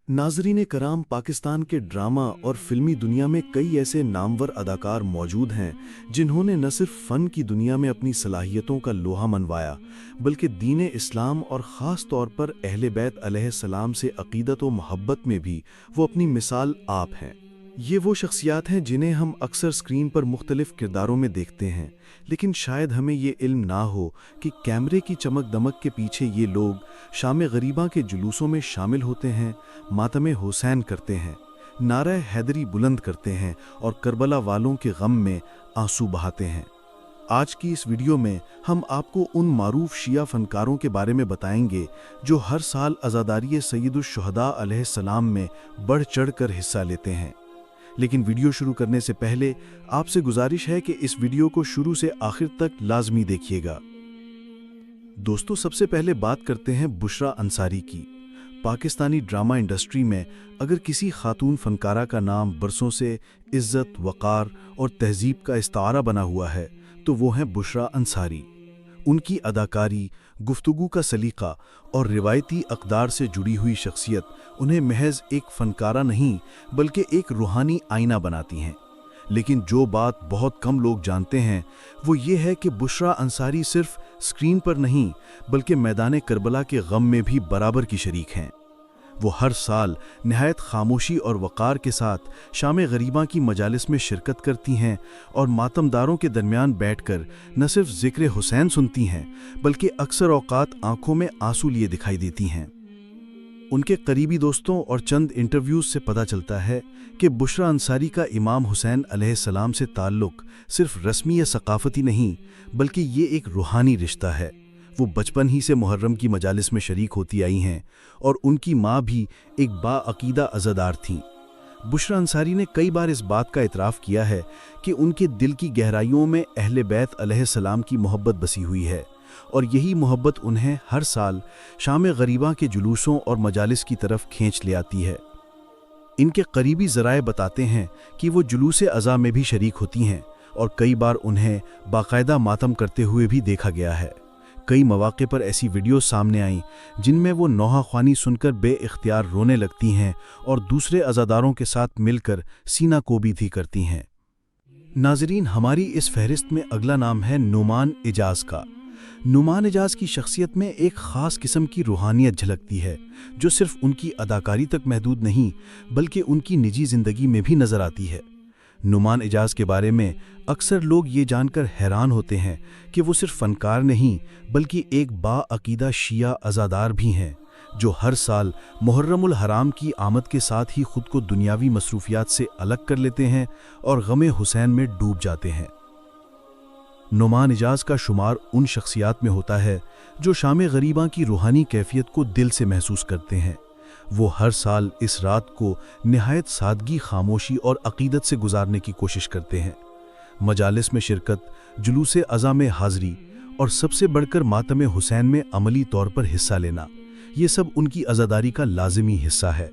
नाज़रीन कराम, पाकिस्तान के ड्रामा और फिल्मी दुनिया में कई ऐसे नामवर अदाकार मौजूद हैं जिन्होंने न सिर्फ फ़न की दुनिया में अपनी सलाहियतों का लोहा मनवाया, बल्कि दीन इस्लाम और ख़ास तौर पर अहले बैत अलैहिस्सलाम से अक़ीदत व मोहब्बत में भी वो अपनी मिसाल आप हैं। ये वो शख्सियात हैं जिन्हें हम अक्सर स्क्रीन पर मुख्तलिफ किरदारों में देखते हैं, लेकिन शायद हमें ये इल्म ना हो कि कैमरे की चमक दमक के पीछे ये लोग शाम गरीबा के जुलूसों में शामिल होते हैं, मातम हुसैन करते हैं, नारा हैदरी बुलंद करते हैं और करबला वालों के गम में आंसू बहाते हैं। आज की इस वीडियो में हम आपको उन मारूफ शिया फनकारों के बारे में बताएंगे जो हर साल अज़ादारी सैयदुश शुहदा अलैहिस्सलाम में बढ़ चढ़ कर हिस्सा लेते हैं। लेकिन वीडियो शुरू करने से पहले आपसे गुजारिश है कि इस वीडियो को शुरू से आखिर तक लाजमी देखिएगा। दोस्तों, सबसे पहले बात करते हैं बुशरा अंसारी की। पाकिस्तानी ड्रामा इंडस्ट्री में अगर किसी खातून फनकारा का नाम बरसों से इज़्ज़त, वक़ार और तहज़ीब का इस्तारा बना हुआ है तो वो हैं बुशरा अंसारी। उनकी अदाकारी, गुफ्तगू का सलीका और रिवायती अक़दार से जुड़ी हुई शख्सियत उन्हें महज एक फ़नकारा नहीं बल्कि एक रूहानी आईना बनाती हैं। लेकिन जो बात बहुत कम लोग जानते हैं वो ये है कि बुशरा अंसारी सिर्फ स्क्रीन पर नहीं बल्कि मैदान करबला के गम में भी बराबर की शरीक हैं। वो हर साल नहायत खामोशी और वक़ार के साथ शाम गरीबा की मजालिस में शिरकत करती हैं और मातमदारों के दरमियान बैठकर न सिर्फ ज़िक्र हुसैन सुनती हैं बल्कि अक्सर औक़ात आंखों में आंसू लिए दिखाई देती हैं। उनके करीबी दोस्तों और चंद इंटरव्यूज़ से पता चलता है कि बुशरा अंसारी का इमाम हुसैन अलैहिस्सलाम से ताल्लुक़ सिर्फ रस्मी या सक़ाफ़ती नहीं बल्कि ये एक रूहानी रिश्ता है। वो बचपन ही से मुहर्रम की मजालिस में शरीक होती आई हैं और उनकी माँ भी एक बाअक़ीदा अज़ादार थीं। बुशरा अंसारी ने कई बार इस बात का इतराफ़ किया है कि उनके दिल की गहराइयों में अहले बैत अलैहिस्सलाम की मोहब्बत बसी हुई है और यही मोहब्बत उन्हें हर साल शाम गरीबा के जुलूसों और मजालिस की तरफ खींच ले आती है। इनके करीबी ज़राए बताते हैं कि वो जुलूस अज़ा में भी शरीक होती हैं और कई बार उन्हें बाकायदा मातम करते हुए भी देखा गया है। कई मौक़े पर ऐसी वीडियो सामने आईं जिनमें वो नौहा ख्वानी सुनकर बेइख्तियार रोने लगती हैं और दूसरे अज़ादारों के साथ मिलकर सीना कोबी भी करती हैं। नाज़रीन, हमारी इस फहरिस्त में अगला नाम है नुमान इजाज़ का। नुमान इजाज़ की शख्सियत में एक ख़ास किस्म की रूहानियत झलकती है जो सिर्फ उनकी अदाकारी तक महदूद नहीं बल्कि उनकी निजी ज़िंदगी में भी नज़र आती है। नुमान इजाज़ के बारे में अक्सर लोग ये जानकर हैरान होते हैं कि वो सिर्फ फ़नकार नहीं बल्कि एक बाअक़ीदा शिया अज़ादार भी हैं जो हर साल मुहर्रमुल हराम की आमद के साथ ही ख़ुद को दुनियावी मसरूफ़ियात से अलग कर लेते हैं और गम हुसैन में डूब जाते हैं। नुमान इजाज़ का शुमार उन शख्सियात में होता है जो शाम गरीबा की रूहानी कैफियत को दिल से महसूस करते हैं। वो हर साल इस रात को निहायत सादगी, खामोशी और अक़ीदत से गुजारने की कोशिश करते हैं। मजालिस में शिरकत, जुलूस अज़ा में हाज़री और सबसे बढ़कर मातम हुसैन में अमली तौर पर हिस्सा लेना, ये सब उनकी अज़ादारी का लाज़िमी हिस्सा है।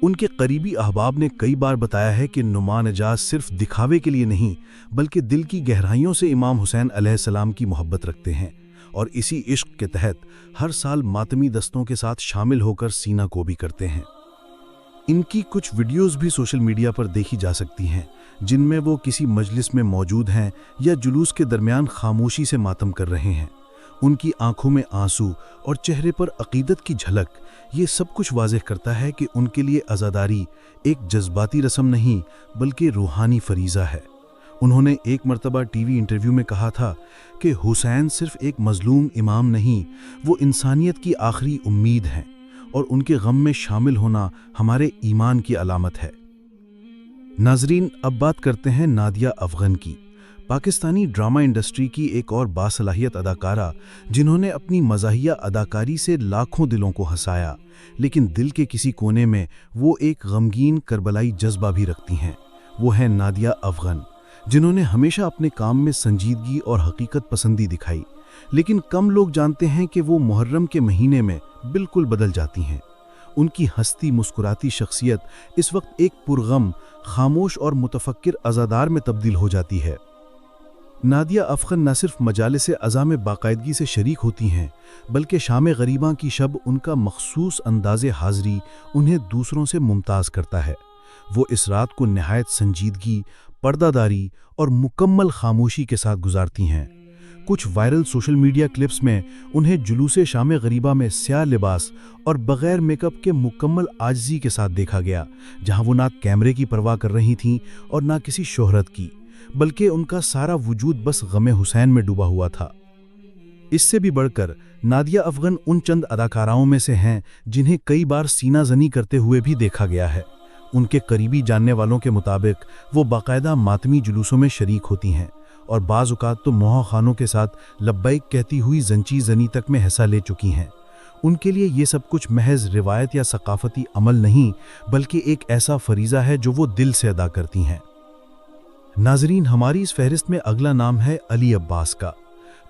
उनके करीबी अहबाब ने कई बार बताया है कि नुमान इजाज़ सिर्फ दिखावे के लिए नहीं बल्कि दिल की गहराइयों से इमाम हुसैन अलैहिस्सलाम की मोहब्बत रखते हैं और इसी इश्क के तहत हर साल मातमी दस्तों के साथ शामिल होकर सीना कोबी करते हैं। इनकी कुछ वीडियोस भी सोशल मीडिया पर देखी जा सकती हैं जिनमें वो किसी मजलिस में मौजूद हैं या जुलूस के दरमियान खामोशी से मातम कर रहे हैं। उनकी आंखों में आंसू और चेहरे पर अक़ीदत की झलक, ये सब कुछ वाज़ेह करता है कि उनके लिए अज़ादारी एक जज्बाती रस्म नहीं बल्कि रूहानी फरीज़ा है। उन्होंने एक मरतबा टीवी इंटरव्यू में कहा था कि हुसैन सिर्फ एक मज़लूम इमाम नहीं, वो इंसानियत की आखिरी उम्मीद हैं और उनके गम में शामिल होना हमारे ईमान की अलामत है। नाज़रीन, अब बात करते हैं नादिया अफ़ग़न की। पाकिस्तानी ड्रामा इंडस्ट्री की एक और बासलाहियत अदाकारा जिन्होंने अपनी मज़ाहिया अदाकारी से लाखों दिलों को हंसाया, लेकिन दिल के किसी कोने में वो एक गमगीन करबलाई जज्बा भी रखती हैं। वो हैं नादिया अफ़ग़न, जिन्होंने हमेशा अपने काम में संजीदगी और हकीकत पसंदी दिखाई, लेकिन कम लोग जानते हैं कि वो मुहर्रम के महीने में बिल्कुल बदल जाती हैं। उनकी हंसती मुस्कुराती शख्सियत इस वक्त एक पुरगम, खामोश और मुतफक्किर अज़ादार में तब्दील हो जाती है। नादिया अफगन न सिर्फ मजालिस अज़ा में बाकायदगी से शरीक होती हैं, बल्कि शाम गरीबा की शब उनका मखसूस अंदाज़ हाज़री उन्हें दूसरों से मुमताज़ करता है। वो इस रात को नहायत संजीदगी, पर्दादारी और मुकम्मल खामोशी के साथ गुजारती हैं। कुछ वायरल सोशल मीडिया क्लिप्स में उन्हें जुलूस शाम गरीबा में स्याह लिबास और बग़ैर मेकअप के मुकम्मल आजिज़ी के साथ देखा गया, जहां वो ना कैमरे की परवाह कर रही थीं और ना किसी शोहरत की, बल्कि उनका सारा वजूद बस गमे हुसैन में डूबा हुआ था। इससे भी बढ़कर नादिया अफगन उन चंद अदाकाराओं में से हैं जिन्हें कई बार सीना ज़नी करते हुए भी देखा गया है। उनके करीबी जानने वालों के मुताबिक वो बाकायदा मातमी जुलूसों में शरीक होती हैं और बाज़ औक़ात तो मोहा खानों के साथ लब्बैक कहती हुई ज़ंची ज़नी तक में हिस्सा ले चुकी हैं। उनके लिए ये सब कुछ महज रिवायत या सकाफ़ती अमल नहीं, बल्कि एक ऐसा फरीज़ा है जो वो दिल से अदा करती हैं। नाज़रीन, हमारी इस फहरिस्त में अगला नाम है अली अब्बास का।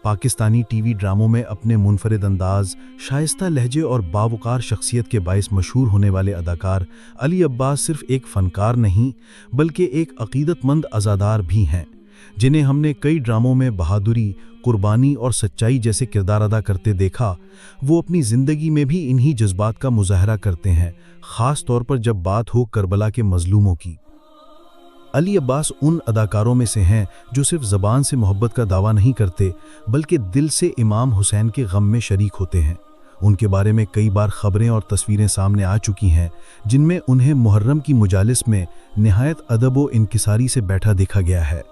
पाकिस्तानी टीवी ड्रामों में अपने मुनफरिद अंदाज, शाइस्ता लहजे और बावकार शख्सियत के बाइस मशहूर होने वाले अदाकार अली अब्बास सिर्फ एक फ़नकार नहीं, बल्कि एक अक़ीदतमंद अज़ादार भी हैं, जिन्हें हमने कई ड्रामों में बहादुरी, कुर्बानी और सच्चाई जैसे किरदार अदा करते देखा। वो अपनी ज़िंदगी में भी इन्हीं जज्बात का मुज़ाहरा करते हैं, ख़ास तौर पर जब बात हो करबला के मज़लूमों की। अली अब्बास उन अदाकारों में से हैं जो सिर्फ ज़बान से मोहब्बत का दावा नहीं करते, बल्कि दिल से इमाम हुसैन के गम में शरीक होते हैं। उनके बारे में कई बार ख़बरें और तस्वीरें सामने आ चुकी हैं, जिनमें उन्हें मुहर्रम की मुजालिस में नहायत अदब व इनकिसारी से बैठा देखा गया है।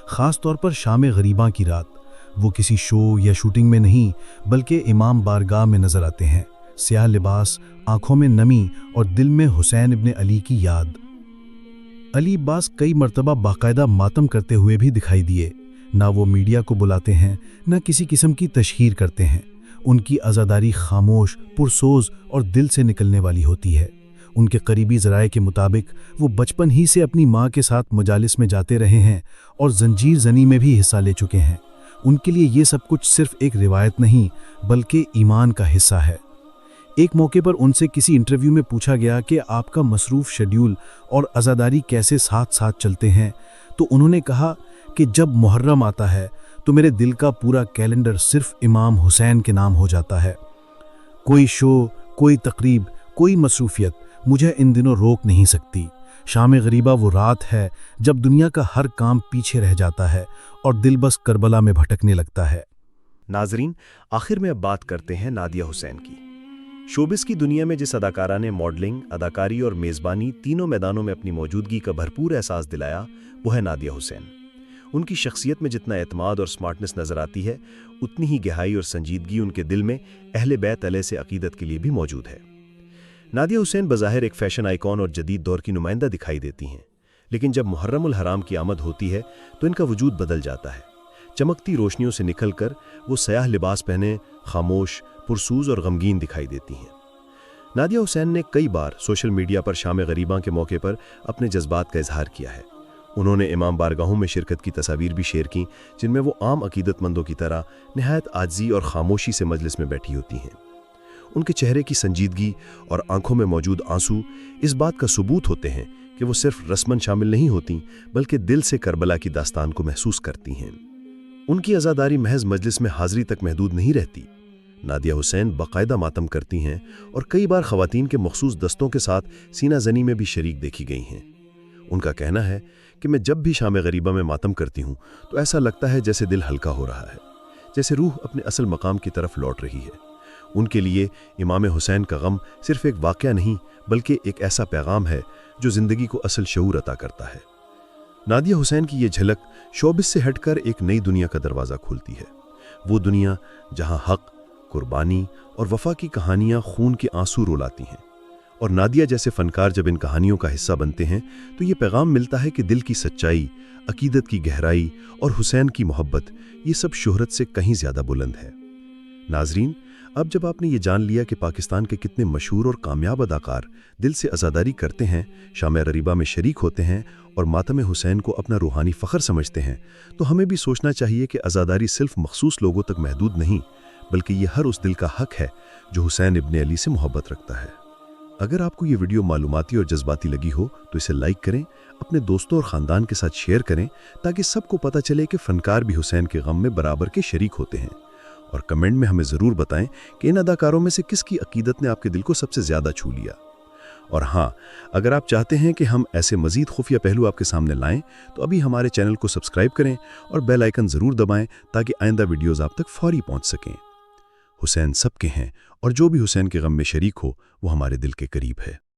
ख़ास तौर पर शाम गरीबा की रात वो किसी शो या शूटिंग में नहीं, बल्कि इमाम बारगाह में नज़र आते हैं, स्याह लिबास, आँखों में नमी और दिल में हुसैन इब्न अली की याद। अली अब्बास कई मर्तबा बाकायदा मातम करते हुए भी दिखाई दिए। ना वो मीडिया को बुलाते हैं, ना किसी किस्म की तशहीर करते हैं। उनकी अज़ादारी खामोश, पुरसोज और दिल से निकलने वाली होती है। उनके करीबी ज़राए के मुताबिक वो बचपन ही से अपनी माँ के साथ मजालिस में जाते रहे हैं और जंजीर ज़नी में भी हिस्सा ले चुके हैं। उनके लिए ये सब कुछ सिर्फ एक रिवायत नहीं, बल्कि ईमान का हिस्सा है। एक मौके पर उनसे किसी इंटरव्यू में पूछा गया कि आपका मसरूफ़ शेड्यूल और अज़ादारी कैसे साथ साथ चलते हैं, तो उन्होंने कहा कि जब मुहर्रम आता है तो मेरे दिल का पूरा कैलेंडर सिर्फ इमाम हुसैन के नाम हो जाता है। कोई शो, कोई तकरीब, कोई मसरूफियत मुझे इन दिनों रोक नहीं सकती। शाम गरीबा वो रात है जब दुनिया का हर काम पीछे रह जाता है और दिल बस करबला में भटकने लगता है। नाजरीन, आखिर में अब बात करते हैं नादिया हुसैन की। शोबिस की दुनिया में जिस अदाकारा ने मॉडलिंग, अदाकारी और मेज़बानी तीनों मैदानों में अपनी मौजूदगी का भरपूर एहसास दिलाया, वो है नादिया हुसैन। उनकी शख्सियत में जितना एतमाद और स्मार्टनेस नज़र आती है, उतनी ही गहराई और संजीदगी उनके दिल में अहले बैत अलैह से अकीदत के लिए भी मौजूद है। नादिया हुसैन बज़ाहिर एक फ़ैशन आइकॉन और जदीद दौर की नुमाइंदा दिखाई देती हैं, लेकिन जब मुहर्रमुल हराम की आमद होती है तो इनका वजूद बदल जाता है। चमकती रोशनियों से निकलकर वो स्याह लिबास पहने खामोश, पुरसूज और गमगीन दिखाई देती हैं। नादिया हुसैन ने कई बार सोशल मीडिया पर शाम गरीबा के मौके पर अपने जज्बात का इजहार किया है। उन्होंने इमाम बारगाहों में शिरकत की तस्वीर भी शेयर की, जिनमें वो आम अकीदतमंदों की तरह नहायत आजिज़ी और खामोशी से मजलिस में बैठी होती हैं। उनके चेहरे की संजीदगी और आंखों में मौजूद आंसू इस बात का सबूत होते हैं कि वो सिर्फ रस्मन शामिल नहीं होती, बल्कि दिल से करबला की दास्तान को महसूस करती हैं। उनकी अज़ादारी महज मजलिस में हाज़िरी तक महदूद नहीं रहती। नादिया हुसैन बाकायदा मातम करती हैं और कई बार ख़वातीन के मखसूस दस्तों के साथ सीना ज़नी में भी शरीक देखी गई हैं। उनका कहना है कि मैं जब भी शाम गरीबा में मातम करती हूँ तो ऐसा लगता है जैसे दिल हल्का हो रहा है, जैसे रूह अपने असल मकाम की तरफ लौट रही है। उनके लिए इमाम हुसैन का गम सिर्फ एक वाक़या नहीं, बल्कि एक ऐसा पैगाम है जो ज़िंदगी को असल शऊर अता करता है। नादिया हुसैन की ये झलक शोबिस से हटकर एक नई दुनिया का दरवाज़ा खोलती है। वो दुनिया जहाँ हक़, कुर्बानी और वफ़ा की कहानियाँ खून के आंसू रुलाती हैं। और नादिया जैसे फ़नकार जब इन कहानियों का हिस्सा बनते हैं तो ये पैगाम मिलता है कि दिल की सच्चाई, अकीदत की गहराई और हुसैन की मोहब्बत, ये सब शोहरत से कहीं ज़्यादा बुलंद है। नाजरीन, अब जब आपने ये जान लिया कि पाकिस्तान के कितने मशहूर और कामयाब अदाकार दिल से अज़ादारी करते हैं, शाम गरीबा में शरीक होते हैं और मातम हुसैन को अपना रूहानी फ़ख्र समझते हैं, तो हमें भी सोचना चाहिए कि अज़ादारी सिर्फ मखसूस लोगों तक महदूद नहीं, बल्कि ये हर उस दिल का हक़ है जो हुसैन इब्न अली से मोहब्बत रखता है। اگر آپ کو یہ ویڈیو معلوماتی اور جذباتی لگی ہو تو اسے لائک کریں، اپنے دوستوں اور خاندان کے ساتھ شیئر کریں تاکہ سب کو پتہ چلے کہ فنکار بھی حسین کے غم میں برابر کے شریک ہوتے ہیں۔ اور کمنٹ میں ہمیں ضرور بتائیں کہ ان اداکاروں میں سے کس کی عقیدت نے آپ کے دل کو سب سے زیادہ چھو لیا۔ اور ہاں، اگر آپ چاہتے ہیں کہ ہم ایسے مزید خفیہ پہلو آپ کے سامنے لائیں تو ابھی ہمارے چینل کو سبسکرائب کریں اور بیل آئیکن ضرور دبائیں تاکہ آئندہ ویڈیوز آپ تک فوری پہنچ سکیں۔ حسین سب کے ہیں اور جو بھی حسین کے غم میں شریک ہو وہ ہمارے دل کے قریب ہے۔